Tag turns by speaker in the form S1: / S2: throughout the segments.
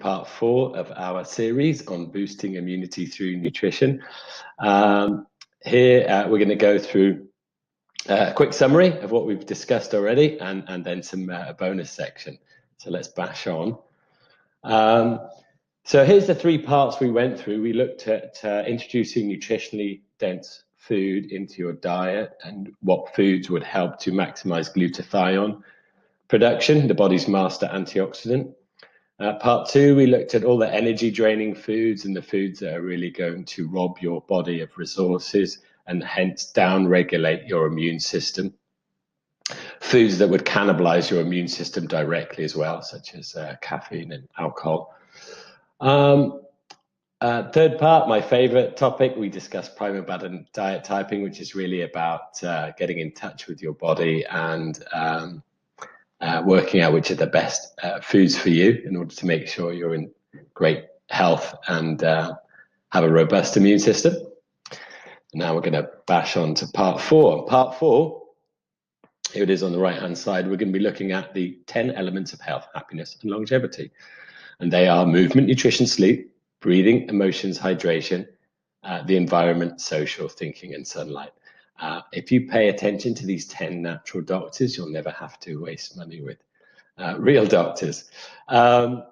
S1: part 4 of our series on boosting immunity through nutrition. Here we're going to go through a quick summary of what we've discussed already and then some bonus section. So let's bash on. So here's the 3 parts we went through. We looked at introducing nutritionally dense food into your diet and what foods would help to maximize glutathione production, the body's master antioxidant. Part 2, we looked at all the energy draining foods and the foods that are really going to rob your body of resources and hence down-regulate your immune system. Foods that would cannibalize your immune system directly as well, such as caffeine and alcohol. Third part, my favorite topic, we discussed primal button diet typing, which is really about getting in touch with your body and working out which are the best foods for you in order to make sure you're in great health and have a robust immune system. Now we're going to bash on to part 4. Part 4, here it is on the right hand side, we're going to be looking at the 10 elements of health, happiness and longevity. And they are movement, nutrition, sleep, breathing, emotions, hydration, the environment, social, thinking and sunlight. If you pay attention to these 10 natural doctors, you'll never have to waste money with real doctors. So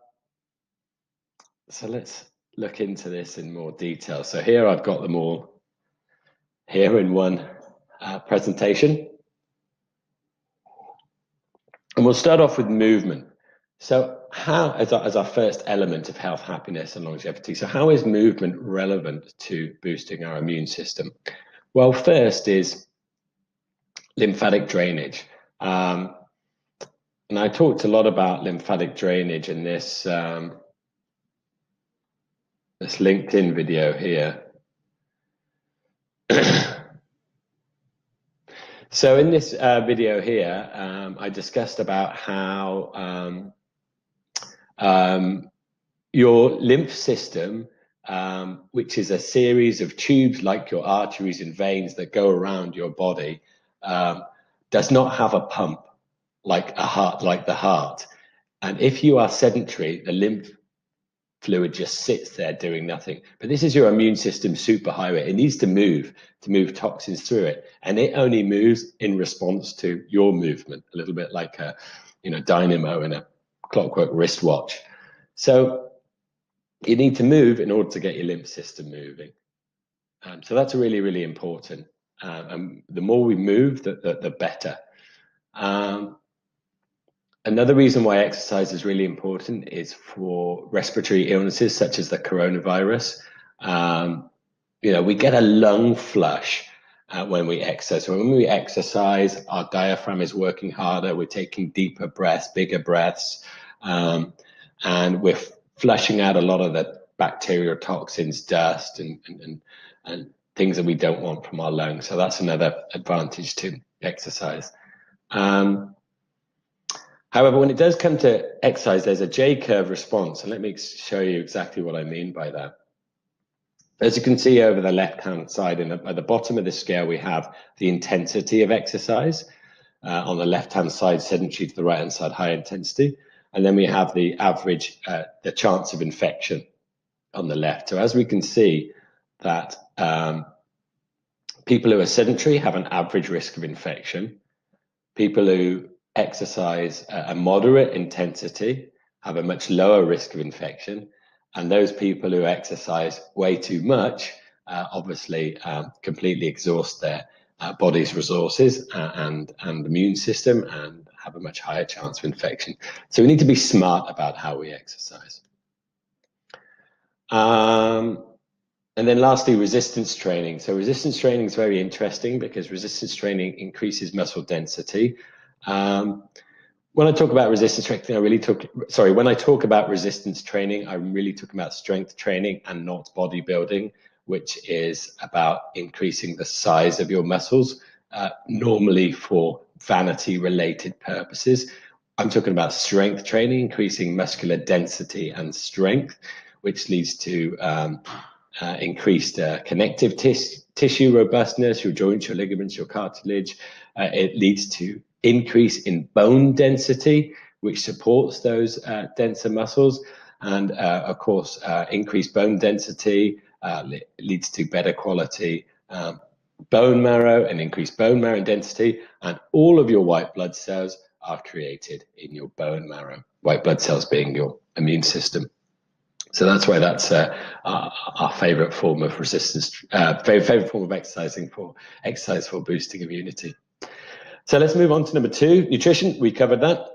S1: let's look into this in more detail. So here I've got them all here in one presentation. And we'll start off with movement. So how, as our first element of health, happiness and longevity, so how is movement relevant to boosting our immune system? Well, first is lymphatic drainage. And I talked a lot about lymphatic drainage in this, this LinkedIn video here. So in this video here, I discussed about how your lymph system, which is a series of tubes like your arteries and veins that go around your body, does not have a pump like a heart, like the heart. And if you are sedentary, the lymph fluid just sits there doing nothing. But this is your immune system superhighway. It needs to move toxins through it, and it only moves in response to your movement, a little bit like a dynamo in a clockwork wristwatch. So you need to move in order to get your lymph system moving. So that's really, really important. And the more we move, the better. Another reason why exercise is really important is for respiratory illnesses such as the coronavirus. We get a lung flush when we exercise. So when we exercise, our diaphragm is working harder. We're taking deeper breaths, bigger breaths, and we're flushing out a lot of the bacterial toxins, dust, and things that we don't want from our lungs. So that's another advantage to exercise. However, when it does come to exercise, there's a J-curve response. And let me show you exactly what I mean by that. As you can see over the left-hand side, and at the bottom of the scale, we have the intensity of exercise. On the left-hand side, sedentary; to the right-hand side, high intensity. And then we have the average, the chance of infection on the left. So as we can see that people who are sedentary have an average risk of infection. People who exercise a moderate intensity have a much lower risk of infection, and those people who exercise way too much obviously completely exhaust their body's resources and immune system and have a much higher chance of infection. So we need to be smart about how we exercise. And then lastly, resistance training. So resistance training is very interesting because resistance training increases muscle density. When I talk about resistance training, when I talk about resistance training, I'm really talking about strength training and not bodybuilding, which is about increasing the size of your muscles, normally for vanity related purposes. I'm talking about strength training, increasing muscular density and strength, which leads to increased connective tissue robustness, your joints, your ligaments, your cartilage. It leads to increase in bone density, which supports those denser muscles. And of course, increased bone density leads to better quality bone marrow and increased bone marrow density, and all of your white blood cells are created in your bone marrow, white blood cells being your immune system. So that's why that's our favorite form of resistance, favorite form of exercising for exercise for boosting immunity. So let's move on to number 2, nutrition. We covered that.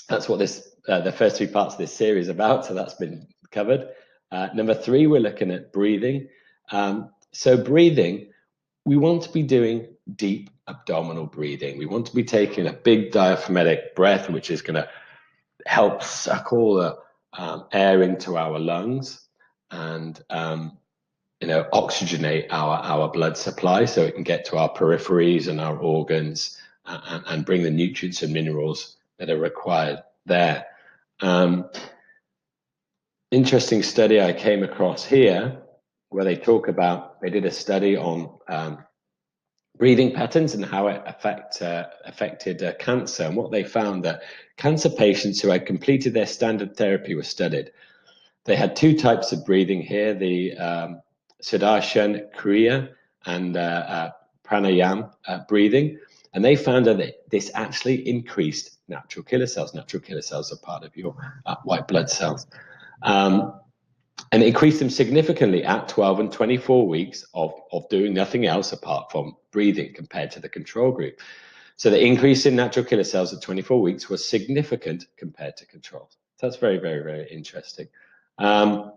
S1: That's what this the first 3 parts of this series is about, so that's been covered. Number 3, we're looking at breathing. So breathing, we want to be doing deep abdominal breathing. We want to be taking a big diaphragmatic breath, which is going to help suck all the air into our lungs and oxygenate our blood supply so it can get to our peripheries and our organs and bring the nutrients and minerals that are required there. Interesting study I came across here where they did a study on breathing patterns and how it affected cancer. And what they found that cancer patients who had completed their standard therapy were studied. They had 2 types of breathing here, the Sudarshan Kriya and Pranayam breathing. And they found that this actually increased natural killer cells. Natural killer cells are part of your white blood cells. And it increased them significantly at 12 and 24 weeks of doing nothing else apart from breathing compared to the control group. So the increase in natural killer cells at 24 weeks was significant compared to control. So that's very, very, very interesting. I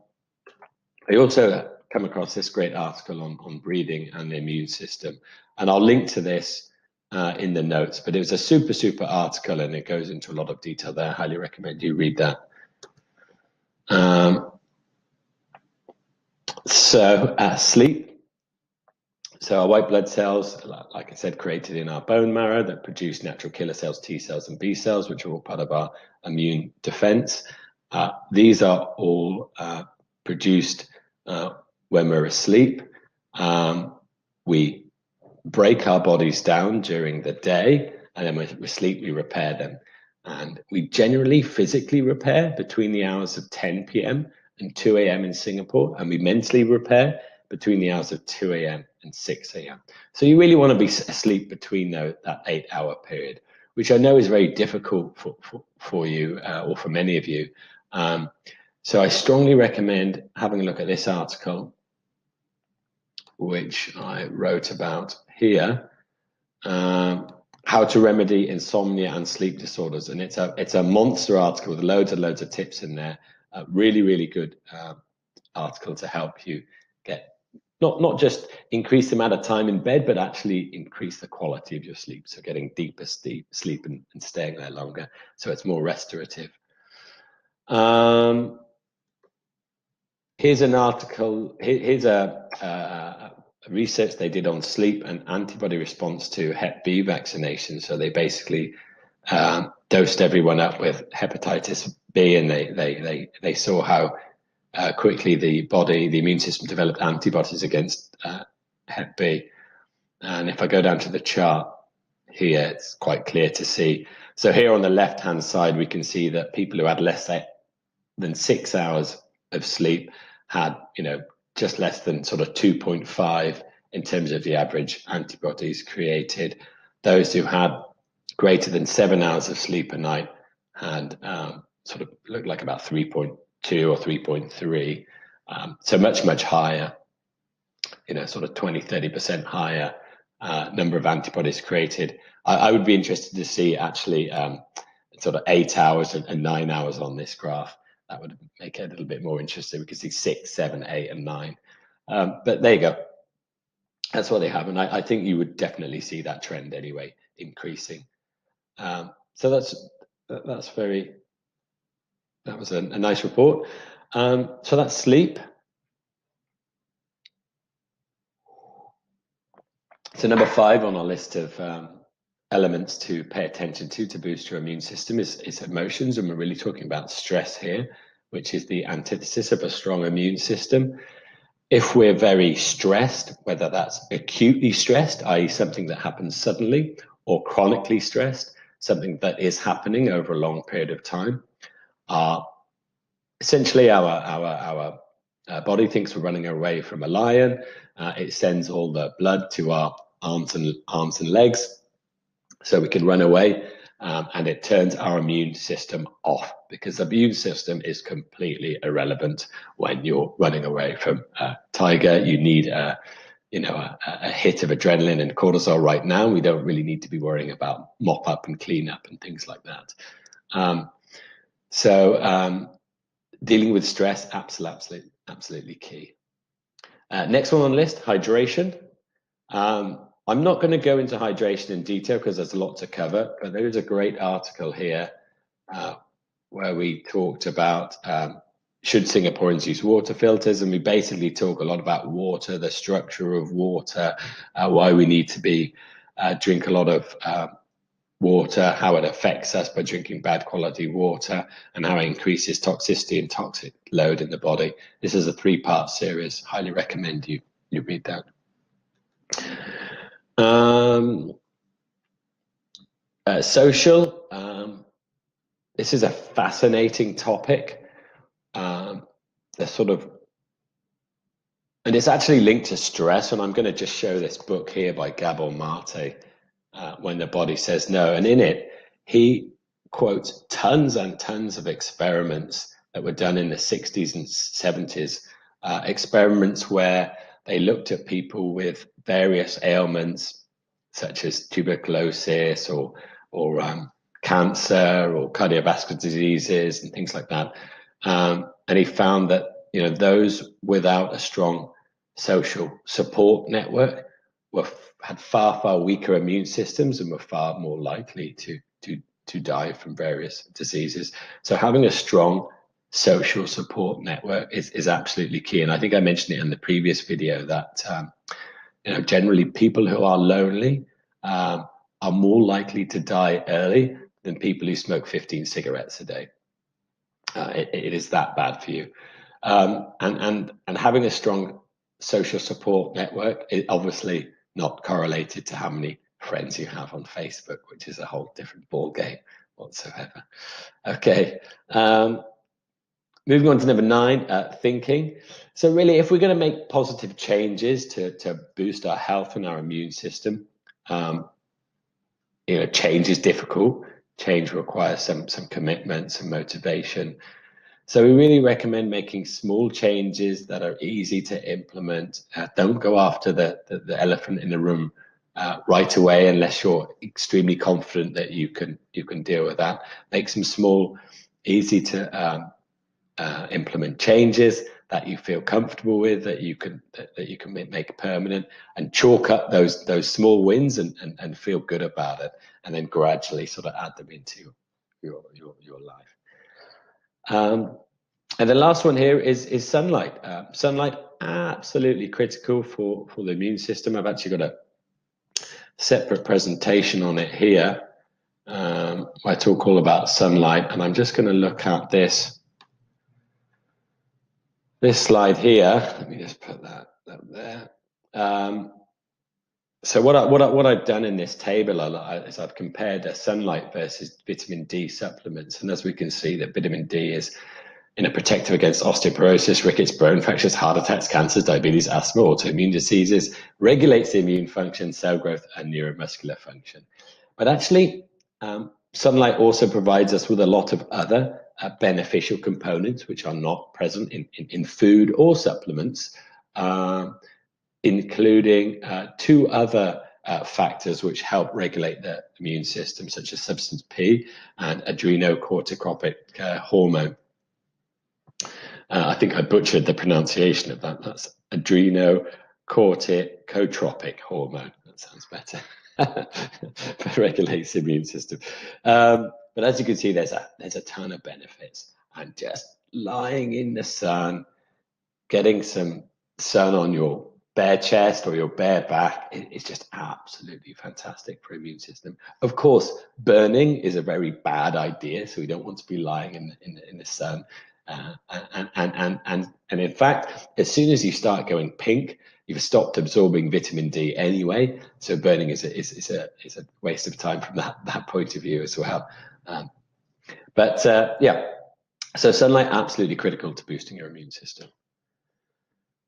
S1: also come across this great article on breathing and the immune system. And I'll link to this in the notes, but it was a super, super article and it goes into a lot of detail there. I highly recommend you read that. So sleep. So our white blood cells, like I said, created in our bone marrow that produce natural killer cells, T cells and B cells, which are all part of our immune defense. These are all produced when we're asleep. We break our bodies down during the day, and then when we sleep, we repair them. And we generally physically repair between the hours of 10 p.m. and 2 a.m. in Singapore, and we mentally repair between the hours of 2 a.m. and 6 a.m. So you really want to be asleep between that 8-hour period, which I know is very difficult for you or for many of you. So I strongly recommend having a look at this article, which I wrote about here, how to remedy insomnia and sleep disorders. And it's a monster article with loads and loads of tips in there. Really, really good article to help you get not just increase the amount of time in bed, but actually increase the quality of your sleep. So getting deeper sleep and staying there longer. So it's more restorative. Here's an article. Here's a research they did on sleep and antibody response to Hep B vaccination. So they basically dosed everyone up with hepatitis B, and they saw how quickly the immune system developed antibodies against Hep B. And if I go down to the chart here, it's quite clear to see. So here on the left-hand side, we can see that people who had less than 6 hours of sleep had, just less than sort of 2.5 in terms of the average antibodies created. Those who had greater than 7 hours of sleep a night had sort of looked like about 3.2 or 3.3. So much higher, sort of 20-30% higher number of antibodies created. I would be interested to see actually sort of 8 hours and 9 hours on this graph. That would make it a little bit more interesting. We could see 6, 7, 8, and 9. But there you go. That's what they have. And I think you would definitely see that trend anyway, increasing. So that was a nice report. So that's sleep. So number 5 on our list of elements to pay attention to boost your immune system is emotions. And we're really talking about stress here, which is the antithesis of a strong immune system. If we're very stressed, whether that's acutely stressed, i.e. something that happens suddenly, or chronically stressed, something that is happening over a long period of time, our essentially our body thinks we're running away from a lion. It sends all the blood to our arms and legs so we can run away. And it turns our immune system off, because the immune system is completely irrelevant when you're running away from a tiger. You need a hit of adrenaline and cortisol right now. We don't really need to be worrying about mop up and clean up and things like that. Dealing with stress, absolutely key. Next one on the list, hydration. I'm not going to go into hydration in detail because there's a lot to cover, but there is a great article here where we talked about should Singaporeans use water filters, and we basically talk a lot about water, the structure of water, why we need to drink a lot of water, how it affects us by drinking bad quality water, and how it increases toxicity and toxic load in the body. This is a 3-part series. Highly recommend you read that. Social. This is a fascinating topic. And it's actually linked to stress. And I'm going to just show this book here by Gabor Mate, When the Body Says No. And in it, he quotes tons and tons of experiments that were done in the 60s and 70s, experiments where they looked at people with various ailments, such as tuberculosis or cancer or cardiovascular diseases and things like that. And he found that those without a strong social support network had far weaker immune systems and were far more likely to die from various diseases. So having a strong social support network is absolutely key. And I think I mentioned it in the previous video that generally people who are lonely are more likely to die early than people who smoke 15 cigarettes a day. It is that bad for you. And having a strong social support network is obviously not correlated to how many friends you have on Facebook, which is a whole different ball game whatsoever. Okay. Moving on to number 9, thinking. So really, if we're going to make positive changes to boost our health and our immune system, change is difficult. Change requires some commitment, some motivation. So we really recommend making small changes that are easy to implement. Don't go after the elephant in the room right away unless you're extremely confident that you can deal with that. Make some small, easy to implement changes that you feel comfortable with, that you can make permanent, and chalk up those small wins and feel good about it, and then gradually sort of add them into your life. And the last one here is sunlight. Sunlight, absolutely critical for the immune system. I've actually got a separate presentation on it here. I talk all about sunlight, and I'm just going to look at this slide here. Let me just put that there. So what I've done in this table is I've compared sunlight versus vitamin D supplements, and as we can see, that vitamin D is protective against osteoporosis, rickets, bone fractures, heart attacks, cancers, diabetes, asthma, autoimmune diseases, regulates the immune function, cell growth, and neuromuscular function. But actually, sunlight also provides us with a lot of other beneficial components which are not present in food or supplements, including 2 other factors which help regulate the immune system, such as substance P and adrenocorticotropic hormone. I think I butchered the pronunciation of that. That's adrenocorticotropic hormone. That sounds better. But regulates the immune system. But as you can see, there's a ton of benefits, and just lying in the sun, getting some sun on your bare chest or your bare back is just absolutely fantastic for immune system. Of course, burning is a very bad idea, so we don't want to be lying in the sun. And in fact, as soon as you start going pink, you've stopped absorbing vitamin D anyway. So burning is a waste of time from that point of view as well. Yeah, So sunlight, absolutely critical to boosting your immune system.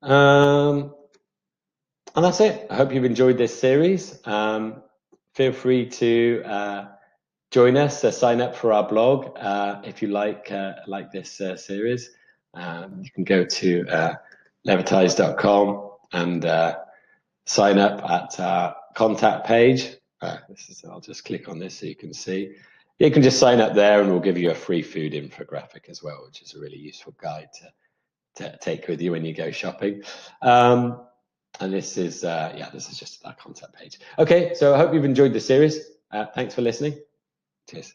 S1: And that's it. I hope you've enjoyed this series. Feel free to join us, sign up for our blog if you like this series. You can go to levitize.com and sign up at our contact page. I'll just click on this so you can see. You can just sign up there and we'll give you a free food infographic as well, which is a really useful guide to take with you when you go shopping. And this is just our contact page. Okay, so I hope you've enjoyed the series. Thanks for listening. Cheers.